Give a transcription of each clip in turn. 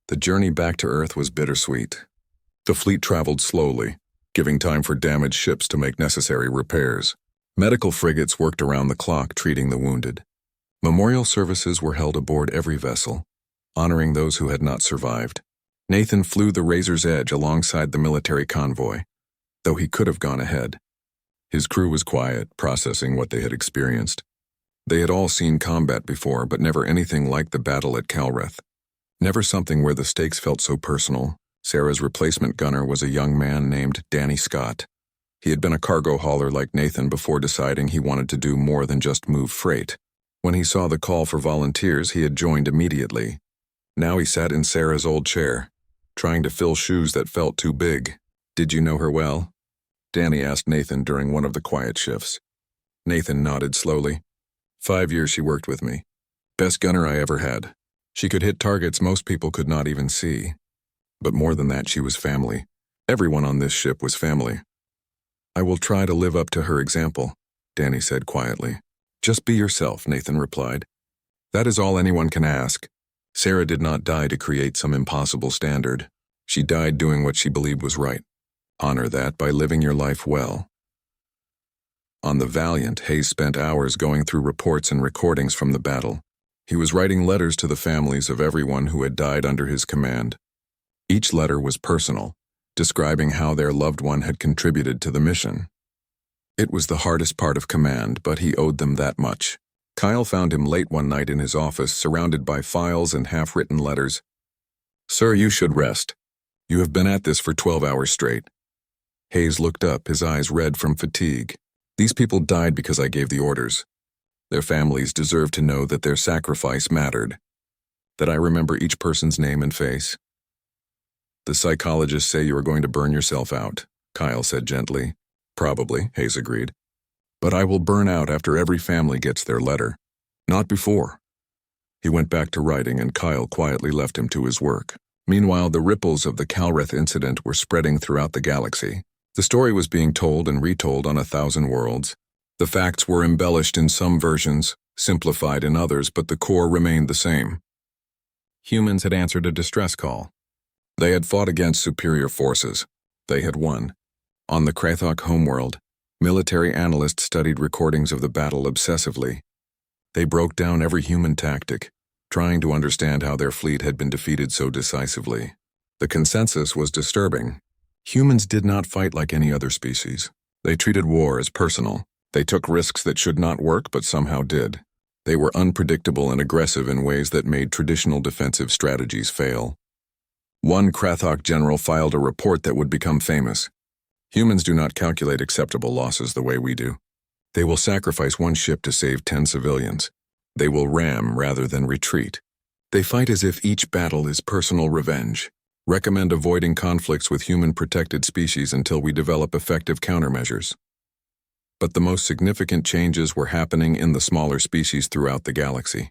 The journey back to Earth was bittersweet. The fleet traveled slowly, giving time for damaged ships to make necessary repairs. Medical frigates worked around the clock treating the wounded. Memorial services were held aboard every vessel, honoring those who had not survived. Nathan flew the Razor's Edge alongside the military convoy, though he could have gone ahead. His crew was quiet, processing what they had experienced. They had all seen combat before, but never anything like the battle at Calreth. Never something where the stakes felt so personal. Sarah's replacement gunner was a young man named Danny Scott. He had been a cargo hauler like Nathan before deciding he wanted to do more than just move freight. When he saw the call for volunteers, he had joined immediately. Now he sat in Sarah's old chair, trying to fill shoes that felt too big. "Did you know her well?" Danny asked Nathan during one of the quiet shifts. Nathan nodded slowly. 5 years she worked with me. Best gunner I ever had. She could hit targets most people could not even see. But more than that, she was family. Everyone on this ship was family. "I will try to live up to her example," Danny said quietly. "Just be yourself," Nathan replied. "That is all anyone can ask." Sarah did not die to create some impossible standard. She died doing what she believed was right. Honor that by living your life well. On the Valiant, Hayes spent hours going through reports and recordings from the battle. He was writing letters to the families of everyone who had died under his command. Each letter was personal, describing how their loved one had contributed to the mission. It was the hardest part of command, but he owed them that much. Kyle found him late one night in his office, surrounded by files and half-written letters. "Sir, you should rest. You have been at this for 12 hours straight." Hayes looked up, his eyes red from fatigue. "These people died because I gave the orders. Their families deserve to know that their sacrifice mattered, that I remember each person's name and face." "The psychologists say you are going to burn yourself out," Kyle said gently. "Probably," Hayes agreed. "But I will burn out after every family gets their letter. Not before." He went back to writing, and Kyle quietly left him to his work. Meanwhile, the ripples of the Calreth incident were spreading throughout the galaxy. The story was being told and retold on 1,000 worlds. The facts were embellished in some versions, simplified in others, but the core remained the same. Humans had answered a distress call. They had fought against superior forces. They had won. On the Krathok homeworld, military analysts studied recordings of the battle obsessively. They broke down every human tactic, trying to understand how their fleet had been defeated so decisively. The consensus was disturbing. Humans did not fight like any other species. They treated war as personal. They took risks that should not work but somehow did. They were unpredictable and aggressive in ways that made traditional defensive strategies fail. One Krathok general filed a report that would become famous. "Humans do not calculate acceptable losses the way we do. They will sacrifice one ship to save 10 civilians. They will ram rather than retreat. They fight as if each battle is personal revenge. Recommend avoiding conflicts with human-protected species until we develop effective countermeasures." But the most significant changes were happening in the smaller species throughout the galaxy.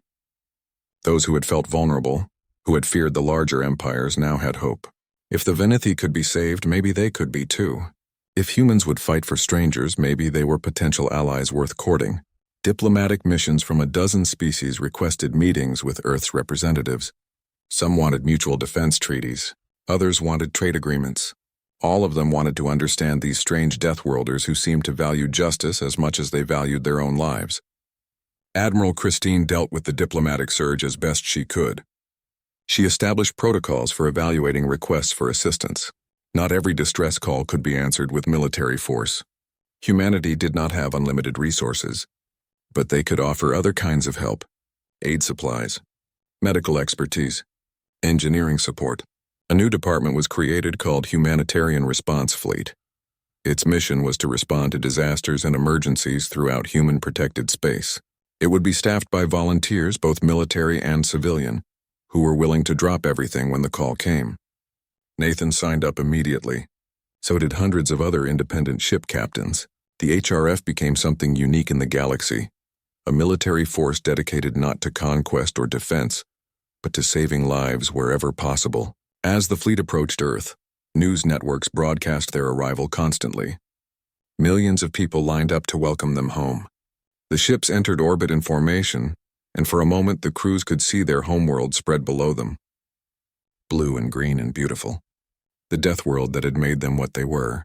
Those who had felt vulnerable, who had feared the larger empires, now had hope. If the Venethi could be saved, maybe they could be too. If humans would fight for strangers, maybe they were potential allies worth courting. Diplomatic missions from a dozen species requested meetings with Earth's representatives. Some wanted mutual defense treaties. Others wanted trade agreements. All of them wanted to understand these strange Deathworlders who seemed to value justice as much as they valued their own lives. Admiral Christine dealt with the diplomatic surge as best she could. She established protocols for evaluating requests for assistance. Not every distress call could be answered with military force. Humanity did not have unlimited resources, but they could offer other kinds of help: aid supplies, medical expertise, engineering support. A new department was created called Humanitarian Response Fleet. Its mission was to respond to disasters and emergencies throughout human-protected space. It would be staffed by volunteers, both military and civilian, who were willing to drop everything when the call came. Nathan signed up immediately. So did hundreds of other independent ship captains. The HRF became something unique in the galaxy, a military force dedicated not to conquest or defense, but to saving lives wherever possible. As the fleet approached Earth, news networks broadcast their arrival constantly. Millions of people lined up to welcome them home. The ships entered orbit in formation, and for a moment the crews could see their homeworld spread below them. blue and green and beautiful. The death world that had made them what they were.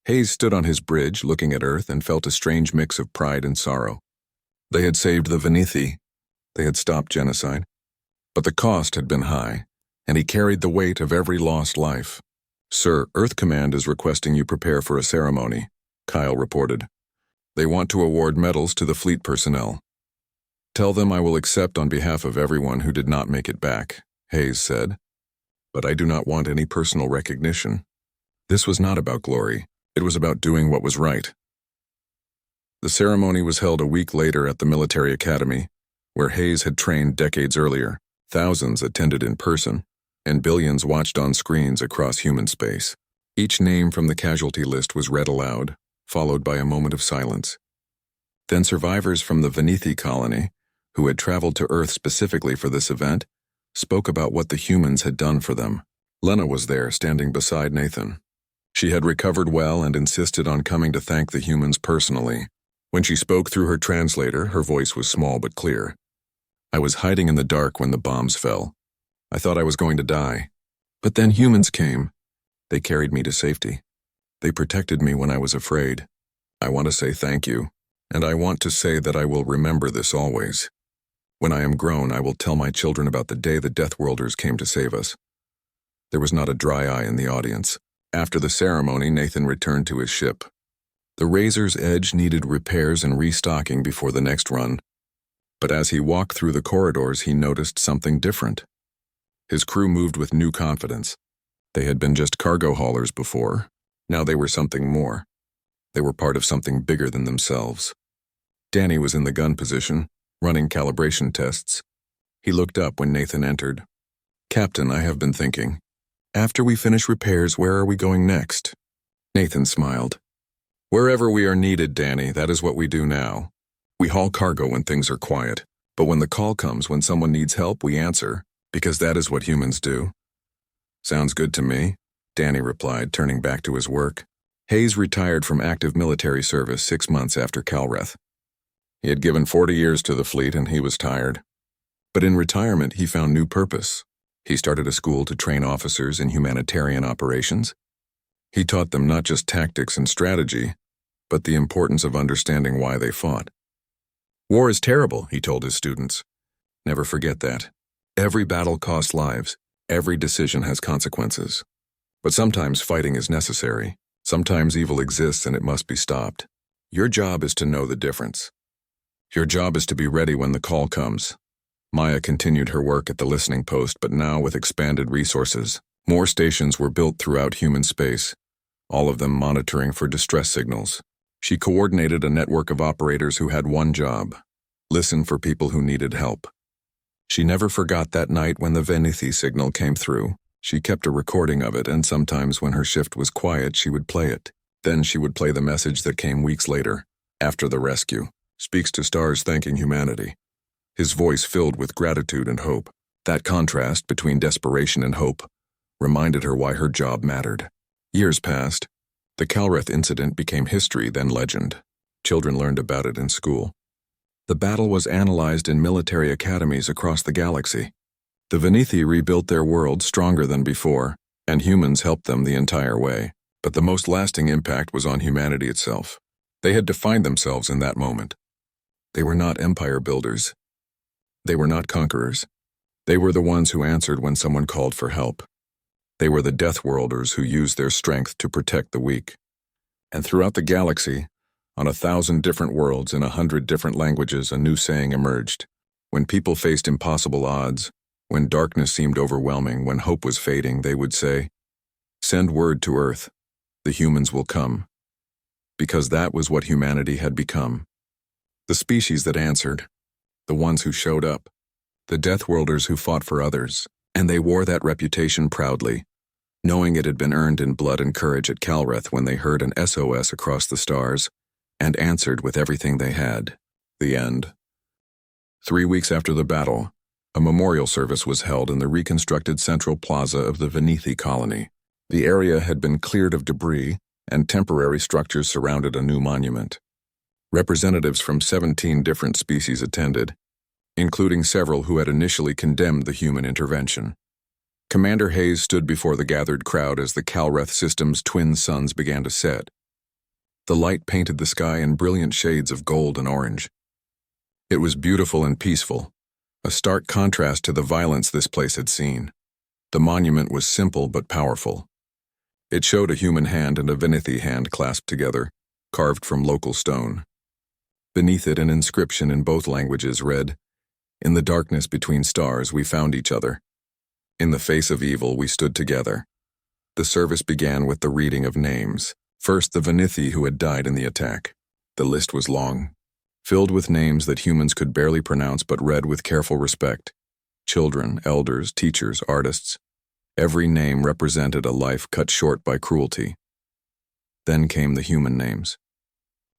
Hayes stood on his bridge, looking at Earth, and felt a strange mix of pride and sorrow. They had saved the Venethi. They had stopped genocide. But the cost had been high, and he carried the weight of every lost life. "Sir, Earth Command is requesting you prepare for a ceremony," Kyle reported. "They want to award medals to the fleet personnel." "Tell them I will accept on behalf of everyone who did not make it back," Hayes said. "But I do not want any personal recognition." This was not about glory. It was about doing what was right. The ceremony was held a week later at the military academy, where Hayes had trained decades earlier. Thousands attended in person, and billions watched on screens across human space. Each name from the casualty list was read aloud, followed by a moment of silence. Then survivors from the Venethi colony, who had traveled to Earth specifically for this event, spoke about what the humans had done for them. Lena was there, standing beside Nathan. She had recovered well and insisted on coming to thank the humans personally. When she spoke through her translator, her voice was small but clear. "I was hiding in the dark when the bombs fell. I thought I was going to die. But then humans came. They carried me to safety. They protected me when I was afraid. I want to say thank you, and I want to say that I will remember this always. When I am grown, I will tell my children about the day the Deathworlders came to save us." There was not a dry eye in the audience. After the ceremony, Nathan returned to his ship. The Razor's Edge needed repairs and restocking before the next run. But as he walked through the corridors, he noticed something different. His crew moved with new confidence. They had been just cargo haulers before. Now they were something more. They were part of something bigger than themselves. Danny was in the gun position, running calibration tests. He looked up when Nathan entered. "Captain, I have been thinking. After we finish repairs, where are we going next?" Nathan smiled. "Wherever we are needed, Danny, that is what we do now. We haul cargo when things are quiet, but when the call comes, when someone needs help, we answer, because that is what humans do." "Sounds good to me," Danny replied, turning back to his work. Hayes retired from active military service 6 months after Calreth. He had given 40 years to the fleet and he was tired. But in retirement, he found new purpose. He started a school to train officers in humanitarian operations. He taught them not just tactics and strategy, but the importance of understanding why they fought. "War is terrible," he told his students. "Never forget that. Every battle costs lives. Every decision has consequences. But sometimes fighting is necessary. Sometimes evil exists and it must be stopped. Your job is to know the difference. Your job is to be ready when the call comes." Maya continued her work at the listening post, but now with expanded resources. More stations were built throughout human space, all of them monitoring for distress signals. She coordinated a network of operators who had one job: listen for people who needed help. She never forgot that night when the Venethi signal came through. She kept a recording of it, and sometimes when her shift was quiet, she would play it. Then she would play the message that came weeks later, after the rescue. "Speaks to stars thanking humanity." His voice filled with gratitude and hope. That contrast between desperation and hope reminded her why her job mattered. Years passed. The Calreth incident became history, then legend. Children learned about it in school. The battle was analyzed in military academies across the galaxy. The Venethi rebuilt their world stronger than before, and humans helped them the entire way. But the most lasting impact was on humanity itself. They had defined themselves in that moment. They were not empire builders. They were not conquerors. They were the ones who answered when someone called for help. They were the Deathworlders who used their strength to protect the weak. And throughout the galaxy, on 1,000 different worlds in 100 different languages, a new saying emerged. When people faced impossible odds, when darkness seemed overwhelming, when hope was fading, they would say, "Send word to Earth. The humans will come." Because that was what humanity had become. The species that answered. The ones who showed up. The Deathworlders who fought for others. And they wore that reputation proudly, knowing it had been earned in blood and courage at Calreth when they heard an SOS across the stars and answered with everything they had. The end. 3 weeks after the battle, a memorial service was held in the reconstructed central plaza of the Venethi colony. The area had been cleared of debris, and temporary structures surrounded a new monument. Representatives from 17 different species attended, including several who had initially condemned the human intervention. Commander Hayes stood before the gathered crowd as the Calreth system's twin suns began to set. The light painted the sky in brilliant shades of gold and orange. It was beautiful and peaceful, a stark contrast to the violence this place had seen. The monument was simple but powerful. It showed a human hand and a Venithi hand clasped together, carved from local stone. Beneath it, an inscription in both languages read, "In the darkness between stars we found each other. In the face of evil we stood together." The service began with the reading of names. First, the Venithi who had died in the attack. The list was long, filled with names that humans could barely pronounce but read with careful respect. Children, elders, teachers, artists. Every name represented a life cut short by cruelty. Then came the human names.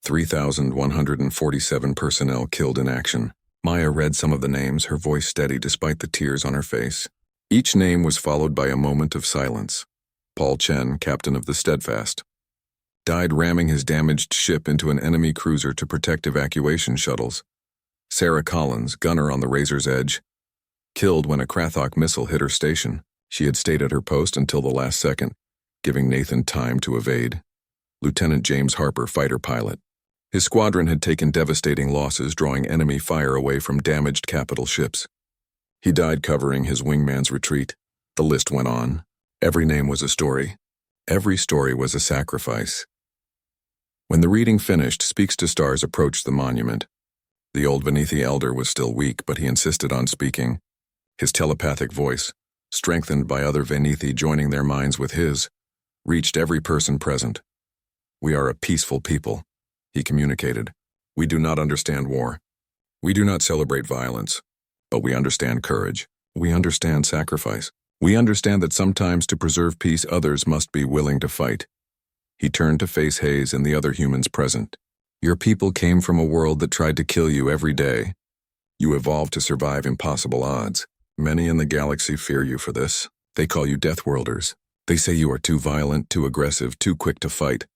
3,147 personnel killed in action. Maya read some of the names, her voice steady despite the tears on her face. Each name was followed by a moment of silence. Paul Chen, captain of the Steadfast, died ramming his damaged ship into an enemy cruiser to protect evacuation shuttles. Sarah Collins, gunner on the Razor's Edge, killed when a Krathok missile hit her station. She had stayed at her post until the last second, giving Nathan time to evade. Lieutenant James Harper, fighter pilot. His squadron had taken devastating losses, drawing enemy fire away from damaged capital ships. He died covering his wingman's retreat. The list went on. Every name was a story. Every story was a sacrifice. When the reading finished, Speaks to Stars approached the monument. The old Venithi elder was still weak, but he insisted on speaking. His telepathic voice, strengthened by other Venithi joining their minds with his, reached every person present. "We are a peaceful people," he communicated. "We do not understand war. We do not celebrate violence, but we understand courage. We understand sacrifice. We understand that sometimes to preserve peace others must be willing to fight." He turned to face Hayes and the other humans present. "Your people came from a world that tried to kill you every day. You evolved to survive impossible odds. Many in the galaxy fear you for this. They call you Deathworlders. They say you are too violent, too aggressive, too quick to fight."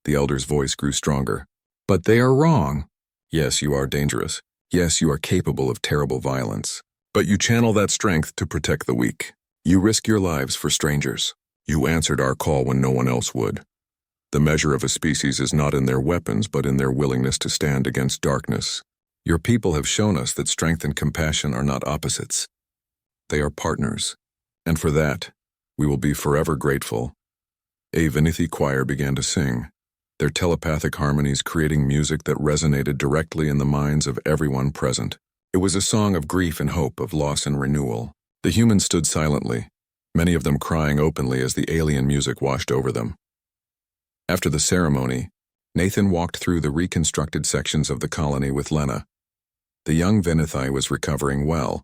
The elder's voice grew stronger. "But they are wrong. Yes, you are dangerous. Yes, you are capable of terrible violence. But you channel that strength to protect the weak. You risk your lives for strangers. You answered our call when no one else would. The measure of a species is not in their weapons, but in their willingness to stand against darkness. Your people have shown us that strength and compassion are not opposites. They are partners, and for that, we will be forever grateful." A Venithi choir began to sing, their telepathic harmonies creating music that resonated directly in the minds of everyone present. It was a song of grief and hope, of loss and renewal. The humans stood silently, many of them crying openly as the alien music washed over them. After the ceremony, Nathan walked through the reconstructed sections of the colony with Lena. The young Venithi was recovering well,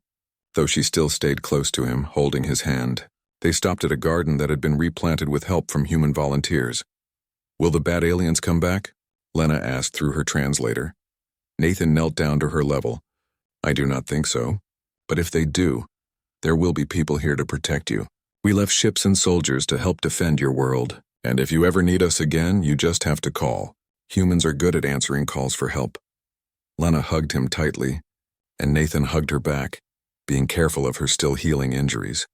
though she still stayed close to him, holding his hand. They stopped at a garden that had been replanted with help from human volunteers. "Will the bad aliens come back?" Lena asked through her translator. Nathan knelt down to her level. "I do not think so. But if they do, there will be people here to protect you. We left ships and soldiers to help defend your world. And if you ever need us again, you just have to call. Humans are good at answering calls for help." Lena hugged him tightly, and Nathan hugged her back, being careful of her still healing injuries.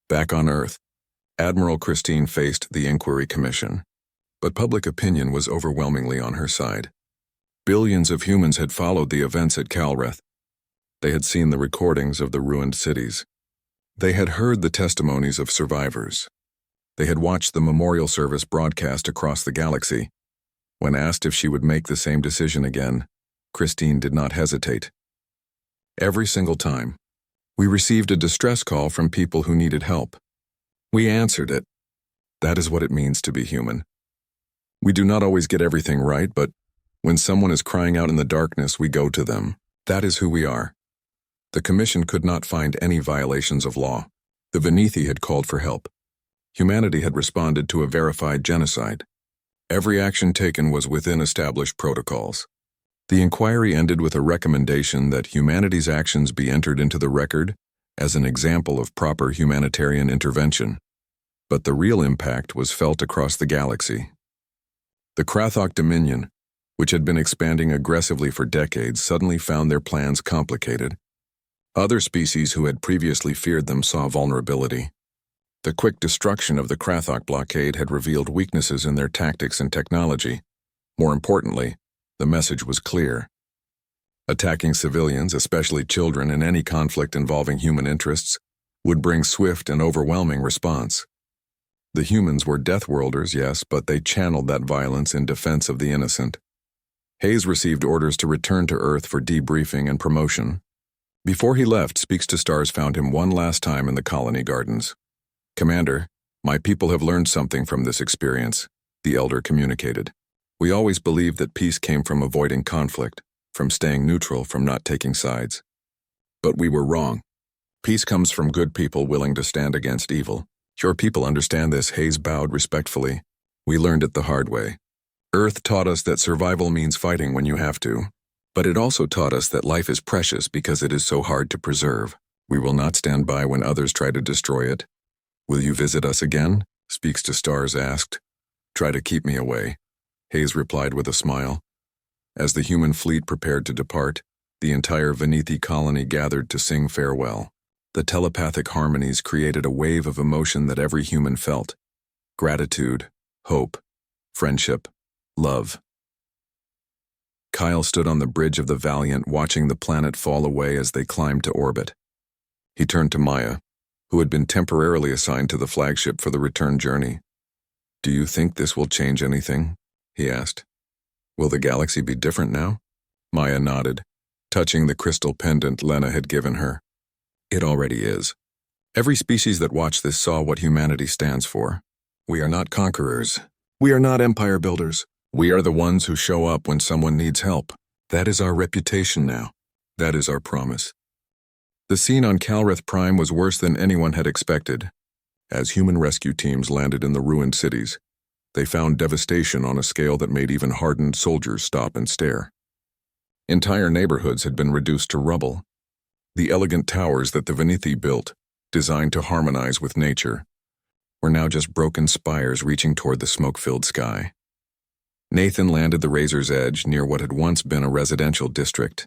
Back on Earth, Admiral Christine faced the Inquiry Commission, but public opinion was overwhelmingly on her side. Billions of humans had followed the events at Calreth. They had seen the recordings of the ruined cities. They had heard the testimonies of survivors. They had watched the memorial service broadcast across the galaxy. When asked if she would make the same decision again, Christine did not hesitate. Every single time, we received a distress call from people who needed help. We answered it. That is what it means to be human. We do not always get everything right, but when someone is crying out in the darkness, we go to them. That is who we are. The Commission could not find any violations of law. The Venithi had called for help. Humanity had responded to a verified genocide. Every action taken was within established protocols. The inquiry ended with a recommendation that humanity's actions be entered into the record as an example of proper humanitarian intervention. But the real impact was felt across the galaxy. The Krathok Dominion, which had been expanding aggressively for decades, suddenly found their plans complicated. Other species who had previously feared them saw vulnerability. The quick destruction of the Krathok blockade had revealed weaknesses in their tactics and technology. More importantly, the message was clear. Attacking civilians, especially children, in any conflict involving human interests, would bring swift and overwhelming response. The humans were Deathworlders, yes, but they channeled that violence in defense of the innocent. Hayes received orders to return to Earth for debriefing and promotion. Before he left, Speaks to Stars found him one last time in the colony gardens. "Commander, my people have learned something from this experience," the elder communicated. "We always believed that peace came from avoiding conflict, from staying neutral, from not taking sides. But we were wrong. Peace comes from good people willing to stand against evil. Your people understand this." Hayes bowed respectfully. "We learned it the hard way. Earth taught us that survival means fighting when you have to. But it also taught us that life is precious because it is so hard to preserve. We will not stand by when others try to destroy it." "Will you visit us again?" Speaks to Stars asked. "Try to keep me away," Hayes replied with a smile. As the human fleet prepared to depart, the entire Venethi colony gathered to sing farewell. The telepathic harmonies created a wave of emotion that every human felt: gratitude, hope, friendship, love. Kyle stood on the bridge of the Valiant, watching the planet fall away as they climbed to orbit. He turned to Maya, who had been temporarily assigned to the flagship for the return journey. "Do you think this will change anything?" he asked. "Will the galaxy be different now?" Maya nodded, touching the crystal pendant Lena had given her. "It already is. Every species that watched this saw what humanity stands for. We are not conquerors. We are not empire builders. We are the ones who show up when someone needs help. That is our reputation now. That is our promise." The scene on Calreth Prime was worse than anyone had expected. As human rescue teams landed in the ruined cities, they found devastation on a scale that made even hardened soldiers stop and stare. Entire neighborhoods had been reduced to rubble. The elegant towers that the Venethi built, designed to harmonize with nature, were now just broken spires reaching toward the smoke-filled sky. Nathan landed the Razor's Edge near what had once been a residential district.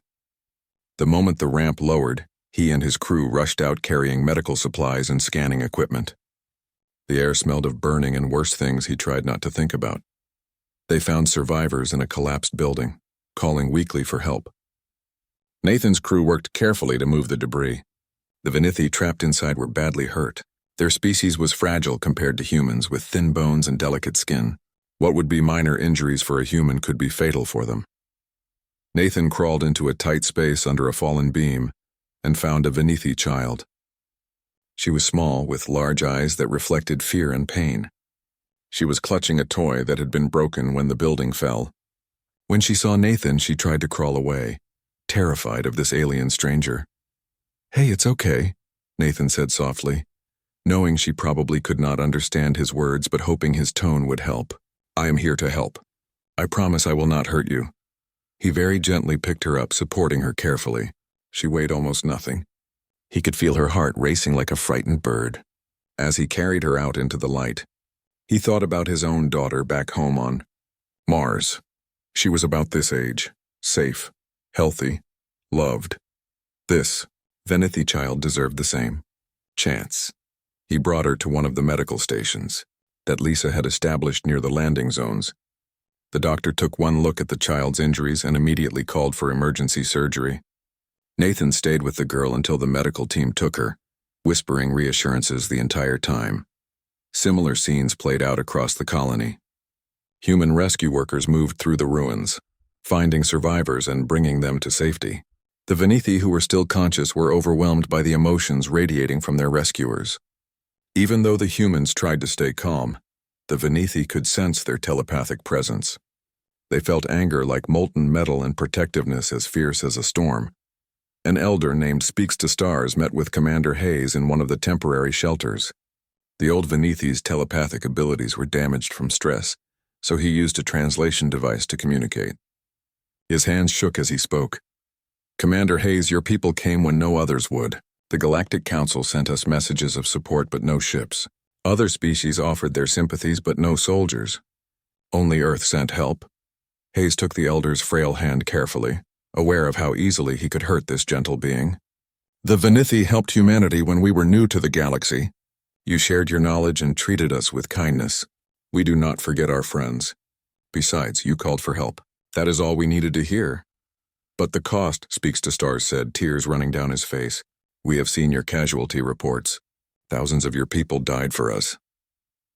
The moment the ramp lowered, he and his crew rushed out carrying medical supplies and scanning equipment. The air smelled of burning and worse things he tried not to think about. They found survivors in a collapsed building, calling weakly for help. Nathan's crew worked carefully to move the debris. The Venethi trapped inside were badly hurt. Their species was fragile compared to humans, with thin bones and delicate skin. What would be minor injuries for a human could be fatal for them. Nathan crawled into a tight space under a fallen beam and found a Venethi child. She was small, with large eyes that reflected fear and pain. She was clutching a toy that had been broken when the building fell. When she saw Nathan, she tried to crawl away, terrified of this alien stranger. "Hey, it's okay," Nathan said softly, knowing she probably could not understand his words but hoping his tone would help. "I am here to help. I promise I will not hurt you." He very gently picked her up, supporting her carefully. She weighed almost nothing. He could feel her heart racing like a frightened bird. As he carried her out into the light, he thought about his own daughter back home on Mars. She was about this age, safe, healthy, loved. This Venethi child deserved the same chance. He brought her to one of the medical stations that Lisa had established near the landing zones. The doctor took one look at the child's injuries and immediately called for emergency surgery. Nathan stayed with the girl until the medical team took her, whispering reassurances the entire time. Similar scenes played out across the colony. Human rescue workers moved through the ruins, finding survivors and bringing them to safety. The Venethi who were still conscious were overwhelmed by the emotions radiating from their rescuers. Even though the humans tried to stay calm, the Venethi could sense their telepathic presence. They felt anger like molten metal and protectiveness as fierce as a storm. An elder named Speaks to Stars met with Commander Hayes in one of the temporary shelters. The old Venethi's telepathic abilities were damaged from stress, so he used a translation device to communicate. His hands shook as he spoke. "Commander Hayes, your people came when no others would. The Galactic Council sent us messages of support but no ships. Other species offered their sympathies but no soldiers. Only Earth sent help." Hayes took the elder's frail hand carefully, aware of how easily he could hurt this gentle being. The Venethi helped humanity when we were new to the galaxy. You shared your knowledge and treated us with kindness. We do not forget our friends. Besides, you called for help. That is all we needed to hear. But the cost, Speaks to Stars said, tears running down his face. We have seen your casualty reports. Thousands of your people died for us.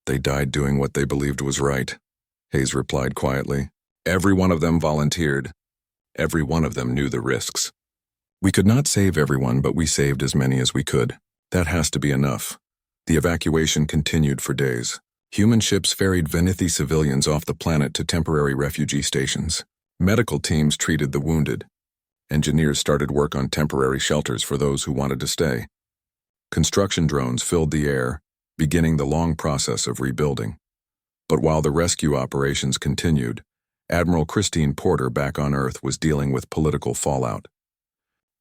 They died doing what they believed was right. Hayes replied quietly. Every one of them volunteered. Every one of them knew the risks. We could not save everyone, but we saved as many as we could. That has to be enough. The evacuation continued for days. Human ships ferried Venethi civilians off the planet to temporary refugee stations. Medical teams treated the wounded. Engineers started work on temporary shelters for those who wanted to stay. Construction drones filled the air, beginning the long process of rebuilding. But while the rescue operations continued, Admiral Christine Porter back on Earth was dealing with political fallout.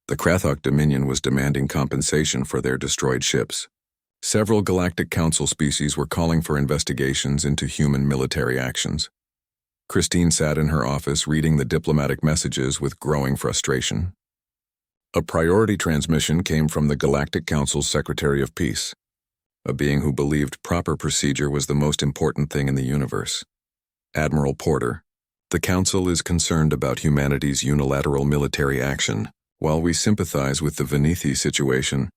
The Krathok Dominion was demanding compensation for their destroyed ships. Several Galactic Council species were calling for investigations into human military actions. Christine sat in her office reading the diplomatic messages with growing frustration. A priority transmission came from the Galactic Council's Secretary of Peace, a being who believed proper procedure was the most important thing in the universe. Admiral Porter, the Council is concerned about humanity's unilateral military action. While we sympathize with the Venethi situation,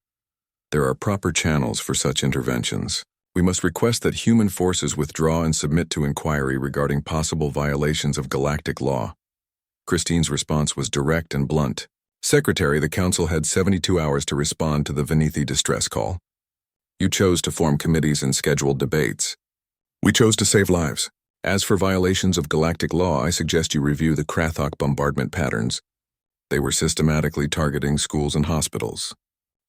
there are proper channels for such interventions. We must request that human forces withdraw and submit to inquiry regarding possible violations of galactic law. Christine's response was direct and blunt. Secretary, the Council had 72 hours to respond to the Venethi distress call. You chose to form committees and scheduled debates. We chose to save lives. As for violations of galactic law, I suggest you review the Krathok bombardment patterns. They were systematically targeting schools and hospitals.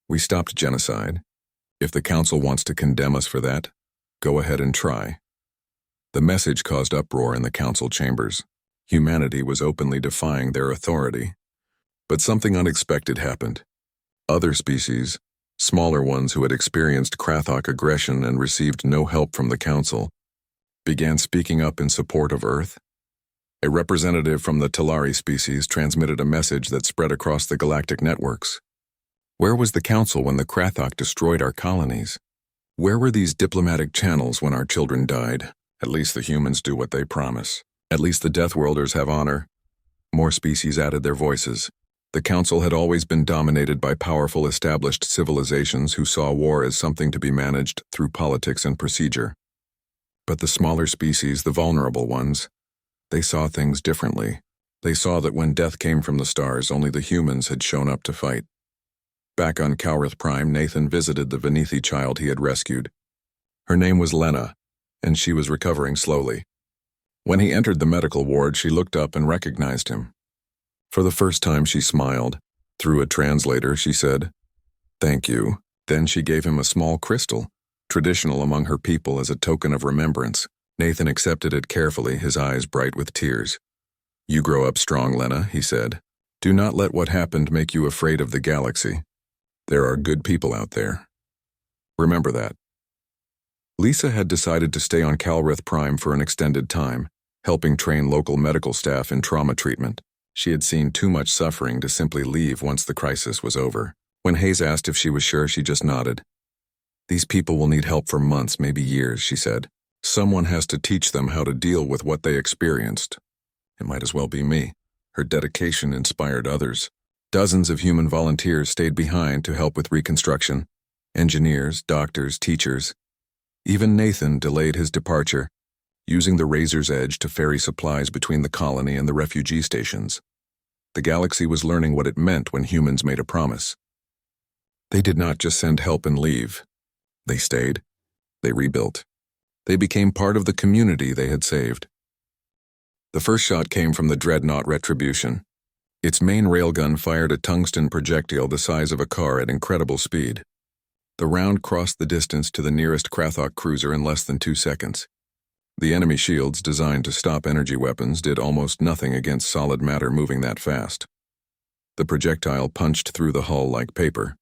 We stopped genocide. If the Council wants to condemn us for that, go ahead and try. The message caused uproar in the Council chambers. Humanity was openly defying their authority. But something unexpected happened. Other species, smaller ones who had experienced Krathok aggression and received no help from the Council, began speaking up in support of Earth. A representative from the Talari species transmitted a message that spread across the galactic networks. Where was the Council when the Krathok destroyed our colonies? Where were these diplomatic channels when our children died? At least the humans do what they promise. At least the Deathworlders have honor. More species added their voices. The Council had always been dominated by powerful established civilizations who saw war as something to be managed through politics and procedure. But the smaller species, the vulnerable ones, they saw things differently. They saw that when death came from the stars, only the humans had shown up to fight. Back on Kalrith Prime, Nathan visited the Venethi child he had rescued. Her name was Lena, and she was recovering slowly. When he entered the medical ward, she looked up and recognized him. For the first time, she smiled. Through a translator, she said, "Thank you." Then she gave him a small crystal, traditional among her people as a token of remembrance. Nathan accepted it carefully, his eyes bright with tears. "You grow up strong, Lena," he said. "Do not let what happened make you afraid of the galaxy. There are good people out there. Remember that." Lisa had decided to stay on Kalrith Prime for an extended time, helping train local medical staff in trauma treatment. She had seen too much suffering to simply leave once the crisis was over. When Hayes asked if she was sure, she just nodded. "These people will need help for months, maybe years," she said. "Someone has to teach them how to deal with what they experienced. It might as well be me." Her dedication inspired others. Dozens of human volunteers stayed behind to help with reconstruction. Engineers, doctors, teachers. Even Nathan delayed his departure, using the Razor's Edge to ferry supplies between the colony and the refugee stations. The galaxy was learning what it meant when humans made a promise. They did not just send help and leave. They stayed. They rebuilt. They became part of the community they had saved. The first shot came from the dreadnought Retribution. Its main railgun fired a tungsten projectile the size of a car at incredible speed. The round crossed the distance to the nearest Krathok cruiser in less than 2 seconds. The enemy shields, designed to stop energy weapons, did almost nothing against solid matter moving that fast. The projectile punched through the hull like paper.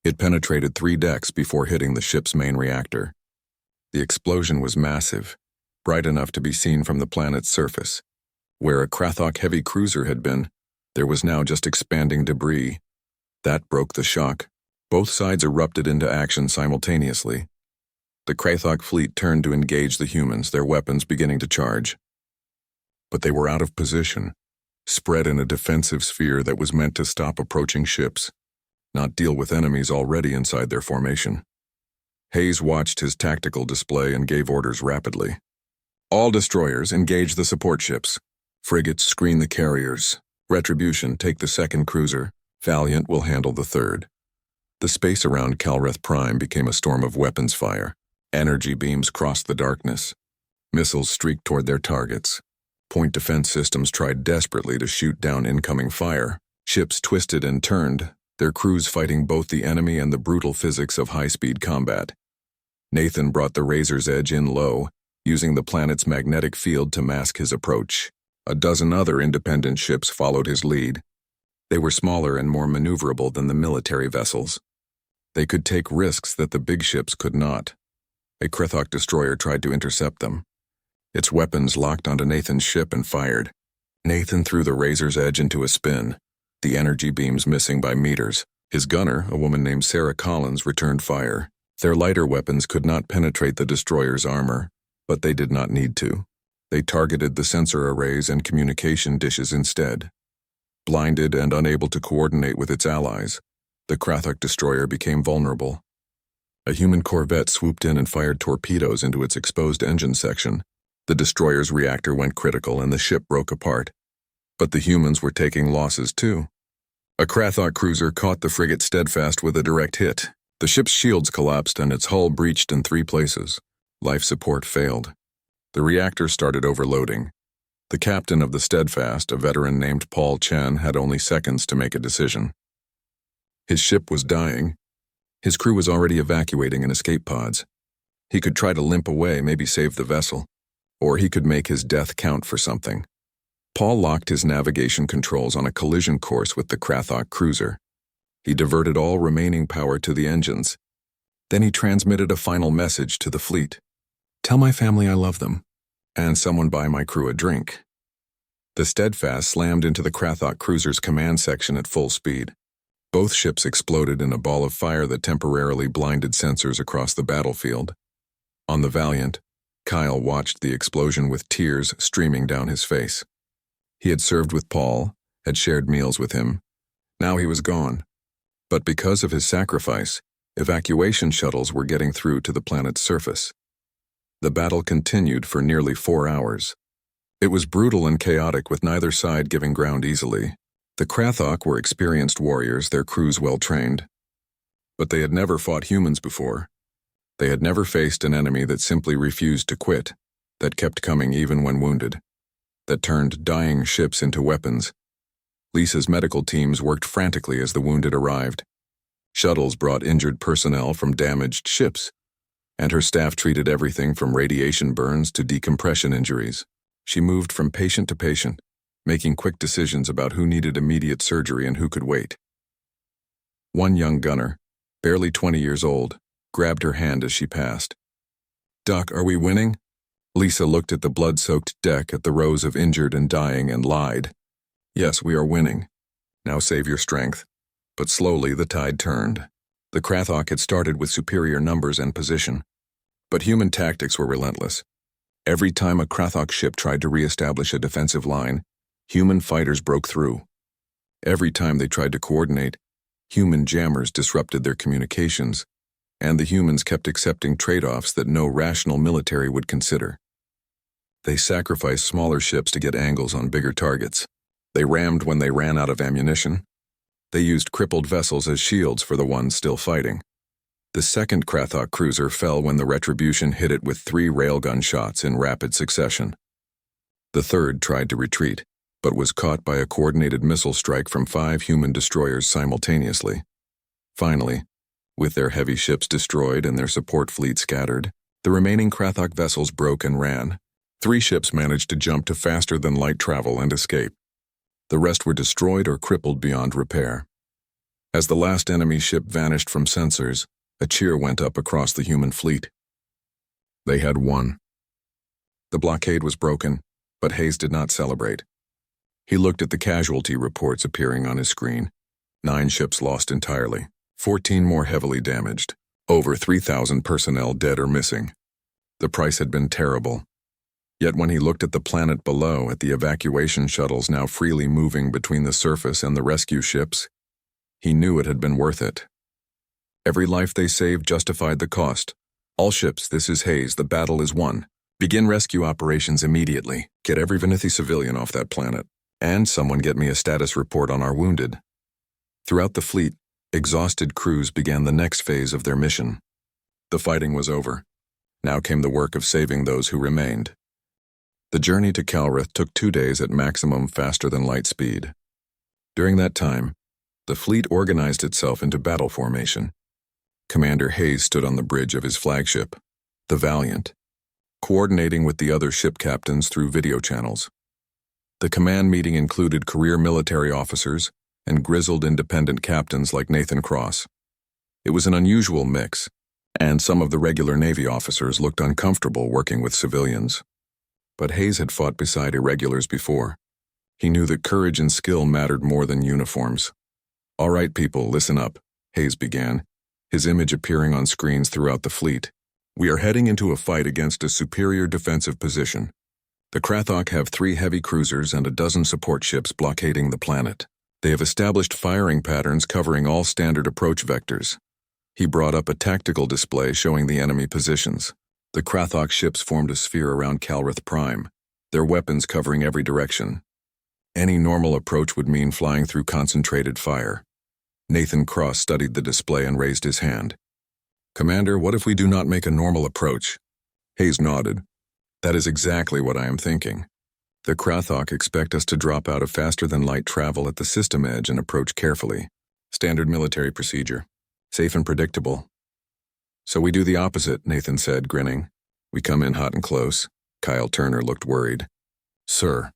It penetrated 3 decks before hitting the ship's main reactor. The explosion was massive, bright enough to be seen from the planet's surface. Where a Krathok heavy cruiser had been, there was now just expanding debris. That broke the shock. Both sides erupted into action simultaneously. The Krathok fleet turned to engage the humans, their weapons beginning to charge. But they were out of position, spread in a defensive sphere that was meant to stop approaching ships, not deal with enemies already inside their formation. Hayes watched his tactical display and gave orders rapidly. All destroyers, engage the support ships. Frigates, screen the carriers. Retribution, take the second cruiser. Valiant will handle the third. The space around Calreth Prime became a storm of weapons fire. Energy beams crossed the darkness. Missiles streaked toward their targets. Point defense systems tried desperately to shoot down incoming fire. Ships twisted and turned, their crews fighting both the enemy and the brutal physics of high-speed combat. Nathan brought the Razor's Edge in low, using the planet's magnetic field to mask his approach. A dozen other independent ships followed his lead. They were smaller and more maneuverable than the military vessels. They could take risks that the big ships could not. A Krathok destroyer tried to intercept them. Its weapons locked onto Nathan's ship and fired. Nathan threw the Razor's Edge into a spin, the energy beams missing by meters. His gunner, a woman named Sarah Collins, returned fire. Their lighter weapons could not penetrate the destroyer's armor, but they did not need to. They targeted the sensor arrays and communication dishes instead. Blinded and unable to coordinate with its allies, the Krathok destroyer became vulnerable. A human corvette swooped in and fired torpedoes into its exposed engine section. The destroyer's reactor went critical and the ship broke apart. But the humans were taking losses too. A Krathok cruiser caught the frigate Steadfast with a direct hit. The ship's shields collapsed and its hull breached in 3 places. Life support failed. The reactor started overloading. The captain of the Steadfast, a veteran named Paul Chen, had only seconds to make a decision. His ship was dying. His crew was already evacuating in escape pods. He could try to limp away, maybe save the vessel. Or he could make his death count for something. Paul locked his navigation controls on a collision course with the Krathok cruiser. He diverted all remaining power to the engines. Then he transmitted a final message to the fleet. "Tell my family I love them, and someone buy my crew a drink." The Steadfast slammed into the Krathok cruiser's command section at full speed. Both ships exploded in a ball of fire that temporarily blinded sensors across the battlefield. On the Valiant, Kyle watched the explosion with tears streaming down his face. He had served with Paul, had shared meals with him. Now he was gone. But because of his sacrifice, evacuation shuttles were getting through to the planet's surface. The battle continued for nearly 4 hours. It was brutal and chaotic, with neither side giving ground easily. The Krathok were experienced warriors, their crews well-trained. But they had never fought humans before. They had never faced an enemy that simply refused to quit, that kept coming even when wounded, that turned dying ships into weapons. Lisa's medical teams worked frantically as the wounded arrived. Shuttles brought injured personnel from damaged ships, and her staff treated everything from radiation burns to decompression injuries. She moved from patient to patient, making quick decisions about who needed immediate surgery and who could wait. One young gunner, barely 20 years old, grabbed her hand as she passed. "Doc, are we winning?" Lisa looked at the blood-soaked deck, at the rows of injured and dying, and lied. "Yes, we are winning. Now save your strength." But slowly the tide turned. The Krathok had started with superior numbers and position. But human tactics were relentless. Every time a Krathok ship tried to re-establish a defensive line, human fighters broke through. Every time they tried to coordinate, human jammers disrupted their communications, and the humans kept accepting trade-offs that no rational military would consider. They sacrificed smaller ships to get angles on bigger targets. They rammed when they ran out of ammunition. They used crippled vessels as shields for the ones still fighting. The second Krathok cruiser fell when the Retribution hit it with 3 railgun shots in rapid succession. The third tried to retreat, but was caught by a coordinated missile strike from 5 human destroyers simultaneously. Finally, with their heavy ships destroyed and their support fleet scattered, the remaining Krathok vessels broke and ran. 3 ships managed to jump to faster-than-light travel and escape. The rest were destroyed or crippled beyond repair. As the last enemy ship vanished from sensors, a cheer went up across the human fleet. They had won. The blockade was broken, but Hayes did not celebrate. He looked at the casualty reports appearing on his screen. 9 ships lost entirely, 14 more heavily damaged, over 3,000 personnel dead or missing. The price had been terrible. Yet when he looked at the planet below, at the evacuation shuttles now freely moving between the surface and the rescue ships, he knew it had been worth it. Every life they saved justified the cost. All ships, this is Hayes, the battle is won. Begin rescue operations immediately. Get every Venithi civilian off that planet. And someone get me a status report on our wounded. Throughout the fleet, exhausted crews began the next phase of their mission. The fighting was over. Now came the work of saving those who remained. The journey to Calrith took 2 days at maximum faster-than-light speed. During that time, the fleet organized itself into battle formation. Commander Hayes stood on the bridge of his flagship, the Valiant, coordinating with the other ship captains through video channels. The command meeting included career military officers and grizzled independent captains like Nathan Cross. It was an unusual mix, and some of the regular Navy officers looked uncomfortable working with civilians. But Hayes had fought beside irregulars before. He knew that courage and skill mattered more than uniforms. "All right, people, listen up," Hayes began, his image appearing on screens throughout the fleet. "We are heading into a fight against a superior defensive position. The Krathok have 3 heavy cruisers and a dozen support ships blockading the planet. They have established firing patterns covering all standard approach vectors." He brought up a tactical display showing the enemy positions. The Krathok ships formed a sphere around Calrith Prime, their weapons covering every direction. Any normal approach would mean flying through concentrated fire. Nathan Cross studied the display and raised his hand. "Commander, what if we do not make a normal approach?" Hayes nodded. "That is exactly what I am thinking. The Krathok expect us to drop out of faster-than-light travel at the system edge and approach carefully. Standard military procedure. Safe and predictable." "So we do the opposite," Nathan said, grinning. "We come in hot and close." Kyle Turner looked worried. "Sir,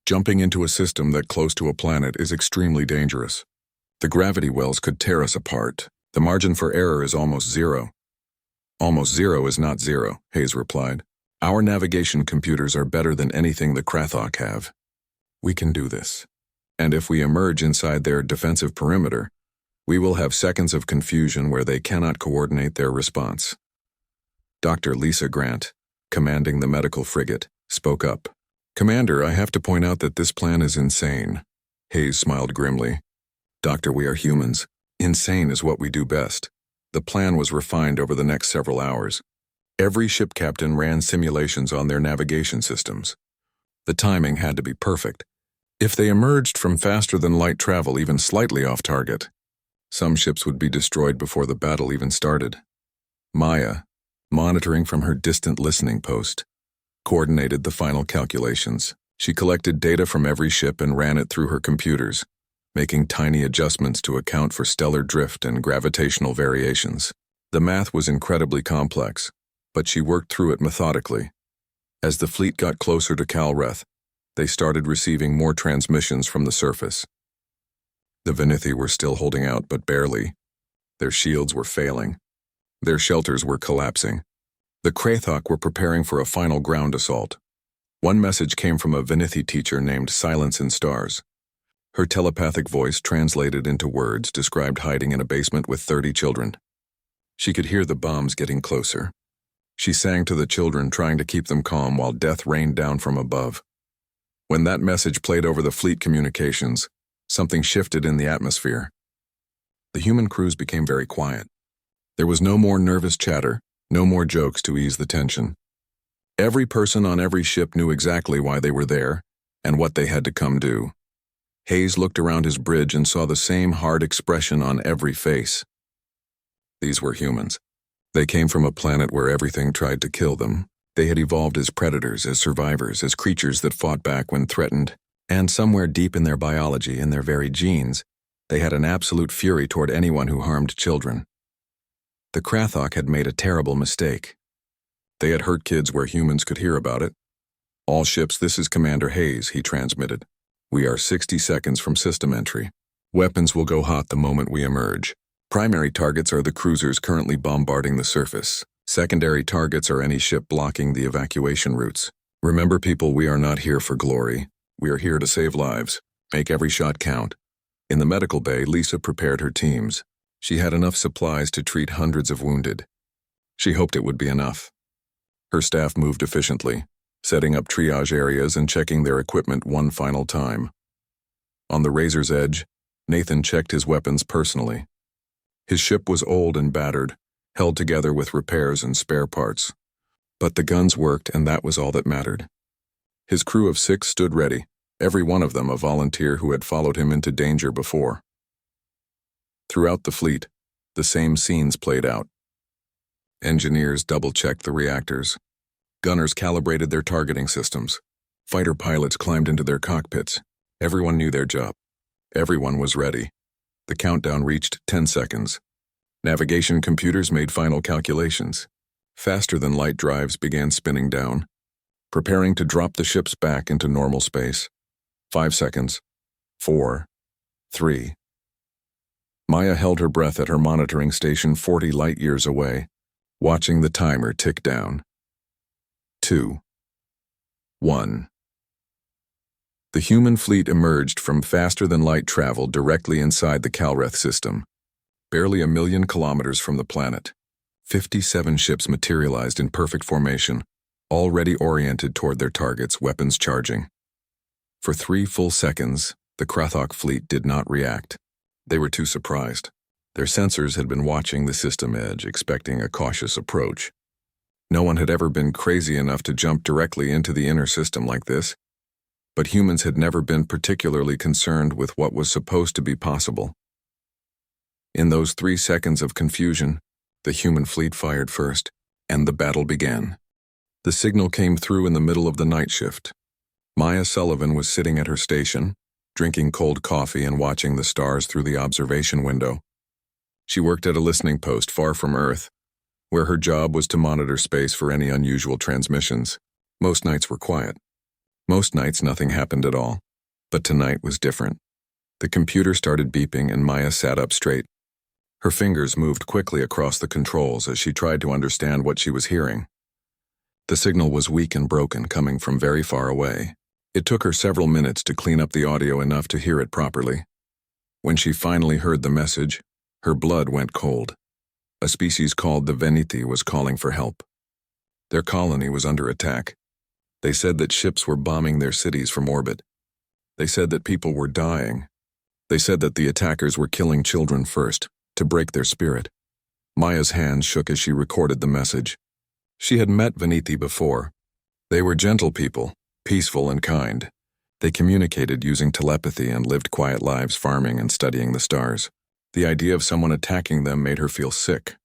jumping into a system that close to a planet is extremely dangerous. The gravity wells could tear us apart. The margin for error is almost zero." "Almost zero is not zero," Hayes replied. "Our navigation computers are better than anything the Krathok have. We can do this. And if we emerge inside their defensive perimeter, we will have seconds of confusion where they cannot coordinate their response." Dr. Lisa Grant, commanding the medical frigate, spoke up. "Commander, I have to point out that this plan is insane." Hayes smiled grimly. "Doctor, we are humans. Insane is what we do best." The plan was refined over the next several hours. Every ship captain ran simulations on their navigation systems. The timing had to be perfect. If they emerged from faster-than-light travel even slightly off target, some ships would be destroyed before the battle even started. Maya, monitoring from her distant listening post, coordinated the final calculations. She collected data from every ship and ran it through her computers, making tiny adjustments to account for stellar drift and gravitational variations. The math was incredibly complex, but she worked through it methodically. As the fleet got closer to Calreth, they started receiving more transmissions from the surface. The Venithi were still holding out, but barely. Their shields were failing. Their shelters were collapsing. The Krathok were preparing for a final ground assault. One message came from a Venithi teacher named Silence in Stars. Her telepathic voice, translated into words, described hiding in a basement with 30 children. She could hear the bombs getting closer. She sang to the children, trying to keep them calm while death rained down from above. When that message played over the fleet communications, something shifted in the atmosphere. The human crews became very quiet. There was no more nervous chatter, no more jokes to ease the tension. Every person on every ship knew exactly why they were there and what they had to come do. Hayes looked around his bridge and saw the same hard expression on every face. These were humans. They came from a planet where everything tried to kill them. They had evolved as predators, as survivors, as creatures that fought back when threatened. And somewhere deep in their biology, in their very genes, they had an absolute fury toward anyone who harmed children. The Krathok had made a terrible mistake. They had hurt kids where humans could hear about it. "All ships, this is Commander Hayes," he transmitted. "We are 60 seconds from system entry. Weapons will go hot the moment we emerge. Primary targets are the cruisers currently bombarding the surface. Secondary targets are any ship blocking the evacuation routes. Remember, people, we are not here for glory. We are here to save lives. Make every shot count. In the medical bay, Lisa prepared her teams. She had enough supplies to treat hundreds of wounded. She hoped it would be enough. Her staff moved efficiently, setting up triage areas and checking their equipment one final time. On the razor's edge, Nathan checked his weapons personally. His ship was old and battered, held together with repairs and spare parts. But the guns worked, and that was all that mattered. His crew of 6 stood ready, every one of them a volunteer who had followed him into danger before. Throughout the fleet, the same scenes played out. Engineers double-checked the reactors. Gunners calibrated their targeting systems. Fighter pilots climbed into their cockpits. Everyone knew their job. Everyone was ready. The countdown reached 10 seconds. Navigation computers made final calculations. Faster-than-light drives began spinning down, preparing to drop the ships back into normal space. 5 seconds. 4. 3. Maya held her breath at her monitoring station 40 light-years away, watching the timer tick down. 2. 1. The human fleet emerged from faster-than-light travel directly inside the Calreth system, barely 1,000,000 kilometers from the planet. 57 ships materialized in perfect formation, already oriented toward their targets, weapons charging. For 3 full seconds, the Krathok fleet did not react. They were too surprised. Their sensors had been watching the system edge, expecting a cautious approach. No one had ever been crazy enough to jump directly into the inner system like this, but humans had never been particularly concerned with what was supposed to be possible. In those 3 seconds of confusion, the human fleet fired first, and the battle began. The signal came through in the middle of the night shift. Maya Sullivan was sitting at her station, drinking cold coffee and watching the stars through the observation window. She worked at a listening post far from Earth, where her job was to monitor space for any unusual transmissions. Most nights were quiet. Most nights nothing happened at all. But tonight was different. The computer started beeping and Maya sat up straight. Her fingers moved quickly across the controls as she tried to understand what she was hearing. The signal was weak and broken, coming from very far away. It took her several minutes to clean up the audio enough to hear it properly. When she finally heard the message, her blood went cold. A species called the Veneti was calling for help. Their colony was under attack. They said that ships were bombing their cities from orbit. They said that people were dying. They said that the attackers were killing children first, to break their spirit. Maya's hands shook as she recorded the message. She had met Veneti before. They were gentle people, peaceful and kind. They communicated using telepathy and lived quiet lives farming and studying the stars. The idea of someone attacking them made her feel sick.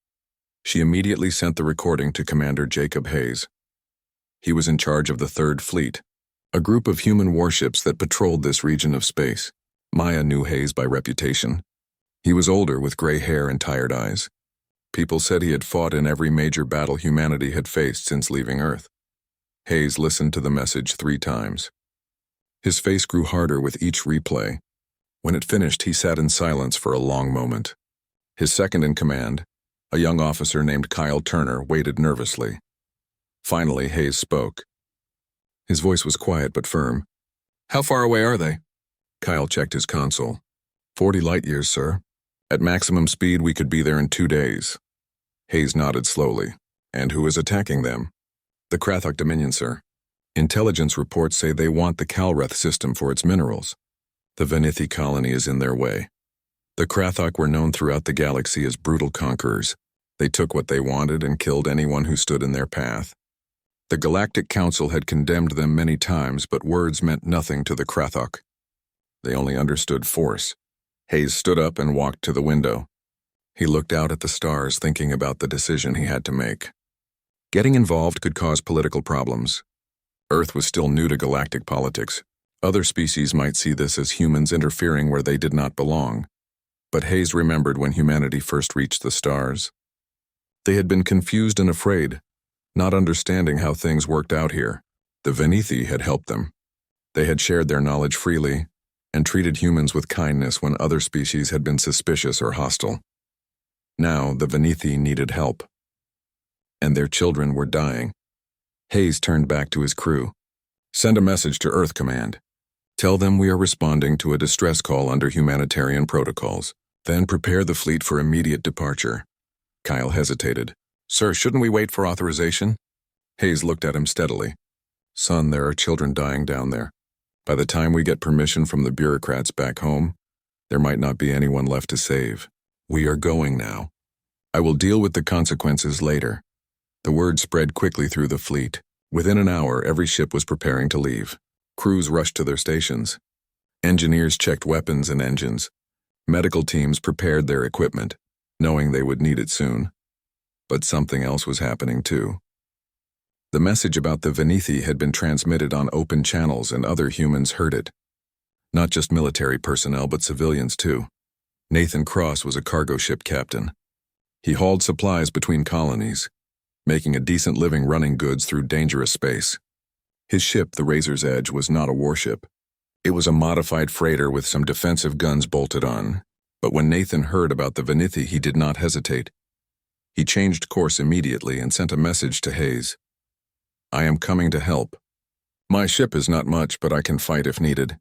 She immediately sent the recording to Commander Jacob Hayes. He was in charge of the 3rd Fleet, a group of human warships that patrolled this region of space. Maya knew Hayes by reputation. He was older with gray hair and tired eyes. People said he had fought in every major battle humanity had faced since leaving Earth. Hayes listened to the message 3 times. His face grew harder with each replay. When it finished, he sat in silence for a long moment. His second-in-command, a young officer named Kyle Turner, waited nervously. Finally, Hayes spoke. His voice was quiet but firm. "How far away are they?" Kyle checked his console. 40 light-years, sir. At maximum speed, we could be there in 2 days. Hayes nodded slowly. "And who is attacking them?" "The Krathok Dominion, sir. Intelligence reports say they want the Calreth system for its minerals. The Veneti colony is in their way. The Krathok were known throughout the galaxy as brutal conquerors. They took what they wanted and killed anyone who stood in their path. The Galactic Council had condemned them many times, but words meant nothing to the Krathok. They only understood force." Hayes stood up and walked to the window. He looked out at the stars, thinking about the decision he had to make. Getting involved could cause political problems. Earth was still new to galactic politics. Other species might see this as humans interfering where they did not belong. But Hayes remembered when humanity first reached the stars. They had been confused and afraid, not understanding how things worked out here. The Veneti had helped them. They had shared their knowledge freely and treated humans with kindness when other species had been suspicious or hostile. Now, the Veneti needed help. And their children were dying. Hayes turned back to his crew. "Send a message to Earth Command. Tell them we are responding to a distress call under humanitarian protocols. Then prepare the fleet for immediate departure. Kyle hesitated. Sir, shouldn't we wait for authorization? Hayes looked at him steadily. Son, there are children dying down there. By the time we get permission from the bureaucrats back home, there might not be anyone left to save. We are going now. I will deal with the consequences later. The word spread quickly through the fleet. Within an hour, every ship was preparing to leave. Crews rushed to their stations. Engineers checked weapons and engines. Medical teams prepared their equipment, knowing they would need it soon. But something else was happening too. The message about the Venethi had been transmitted on open channels and other humans heard it. Not just military personnel, but civilians too. Nathan Cross was a cargo ship captain. He hauled supplies between colonies, making a decent living running goods through dangerous space. His ship, the Razor's Edge, was not a warship. It was a modified freighter with some defensive guns bolted on. But when Nathan heard about the Venethi, he did not hesitate. He changed course immediately and sent a message to Hayes. I am coming to help. My ship is not much, but I can fight if needed.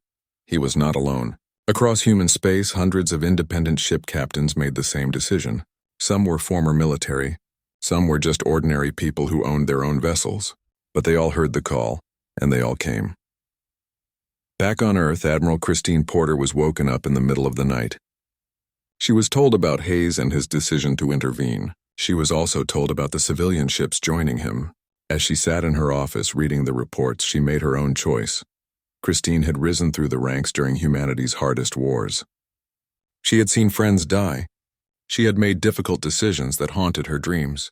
He was not alone. Across human space, hundreds of independent ship captains made the same decision. Some were former military. Some were just ordinary people who owned their own vessels. But they all heard the call, and they all came. Back on Earth, Admiral Christine Porter was woken up in the middle of the night. She was told about Hayes and his decision to intervene. She was also told about the civilian ships joining him. As she sat in her office reading the reports, she made her own choice. Christine had risen through the ranks during humanity's hardest wars. She had seen friends die. She had made difficult decisions that haunted her dreams.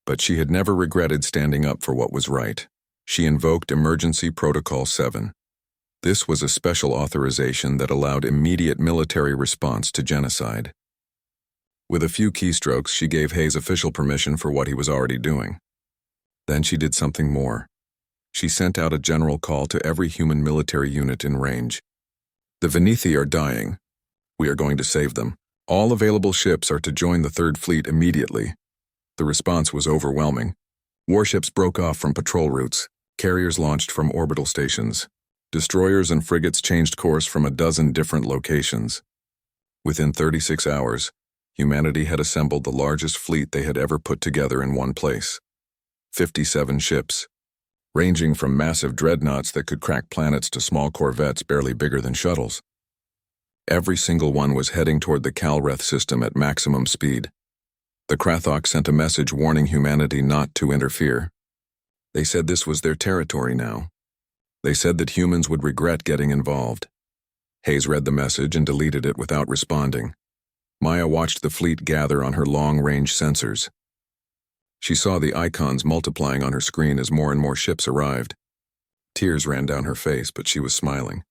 But she had never regretted standing up for what was right. She invoked Emergency Protocol 7. This was a special authorization that allowed immediate military response to genocide. With a few keystrokes, she gave Hayes official permission for what he was already doing. Then she did something more. She sent out a general call to every human military unit in range. The Venethi are dying. We are going to save them. All available ships are to join the Third Fleet immediately. The response was overwhelming. Warships broke off from patrol routes. Carriers launched from orbital stations. Destroyers and frigates changed course from a dozen different locations. Within 36 hours, humanity had assembled the largest fleet they had ever put together in one place. 57 ships, ranging from massive dreadnoughts that could crack planets to small corvettes barely bigger than shuttles. Every single one was heading toward the Calreth system at maximum speed. The Krathok sent a message warning humanity not to interfere. They said this was their territory now. They said that humans would regret getting involved. Hayes read the message and deleted it without responding. Maya watched the fleet gather on her long-range sensors. She saw the icons multiplying on her screen as more and more ships arrived. Tears ran down her face, but she was smiling.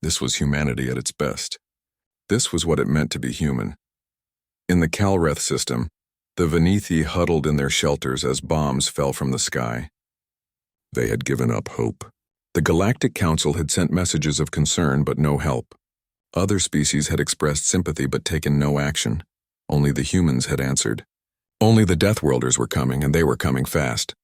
This was humanity at its best. This was what it meant to be human. In the Calreth system, the Venethi huddled in their shelters as bombs fell from the sky. They had given up hope. The Galactic Council had sent messages of concern but no help. Other species had expressed sympathy but taken no action. Only the humans had answered. Only the Deathworlders were coming, and they were coming fast.